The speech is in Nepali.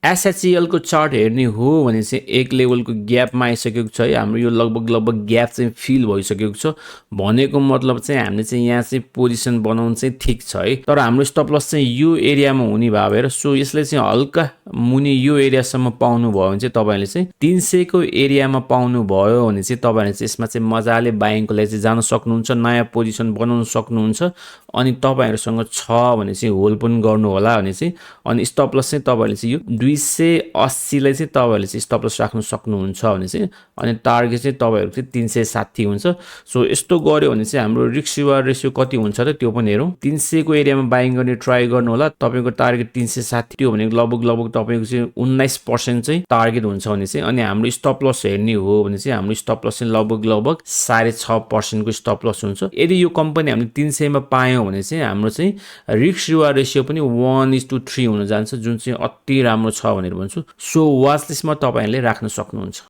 एसएचइएल को चार्ट हेर्ने हो भने चाहिँ एक लेभलको ग्यापमा आइसकेको छ है। हाम्रो यो लगभग ग्याप चाहिँ फिल भइसकेको छ। भनेको मतलब चाहिँ हामीले चाहिँ यहाँ चाहिँ पोजिसन बनाउनु चाहिँ ठिक छ है। तर हाम्रो स्टप लस चाहिँ यो एरियामा हुने भएर सो यसले चाहिँ हल्का मुनि यो एरियासम्म पाउनु भयो भने चाहिँ तपाईहरुले चाहिँ 300 को एरियामा पाउनु भयो भने चाहिँ तपाईहरुले चाहिँ यसमा चाहिँ मजाले बाइङको लागि चाहिँ जान सक्नुहुन्छ, नयाँ पोजिसन बनाउन सक्नुहुन्छ। अनि तपाईहरुसँग छ भने चाहिँ होल्ड पनि गर्नु होला भने चाहिँ अनि स्टप लस चाहिँ तपाईहरुले चाहिँ यो 280 लाई चाहिँ तपाईहरुले चाहिँ स्टप लस राख्न सक्नुहुन्छ भने चाहिँ अनि टार्गेट चाहिँ तपाईहरुको चाहिँ 360 हुन्छ। सो यस्तो गर्यो भने चाहिँ हाम्रो रिस्क रिवार्ड रेशियो कति हुन्छ त त्यो पनि हेरौँ। 300 को एरियामा बाइङ गर्ने ट्राई गर्नु होला। तपाईको टार्गेट 360 त्यो भनेको लगभग तपाईको चाहिँ 19% चाहिँ टार्गेट हुन्छ भने चाहिँ अनि हाम्रो स्टप लस हेर्ने हो भने चाहिँ हाम्रो स्टप लस चाहिँ लगभग 6.5% को स्टप लस हुन्छ। यदि यो कम्पनी हामीले 300 मा पायौं भने चाहिँ हाम्रो चाहिँ रिस्क रिवार्ड रेशियो पनि 1:3 हुन जान्छ, जुन चाहिँ अति राम्रो छ भनेर भन्छु। सो वाच लिस्टमा तपाईहरुले राख्न सक्नुहुन्छ।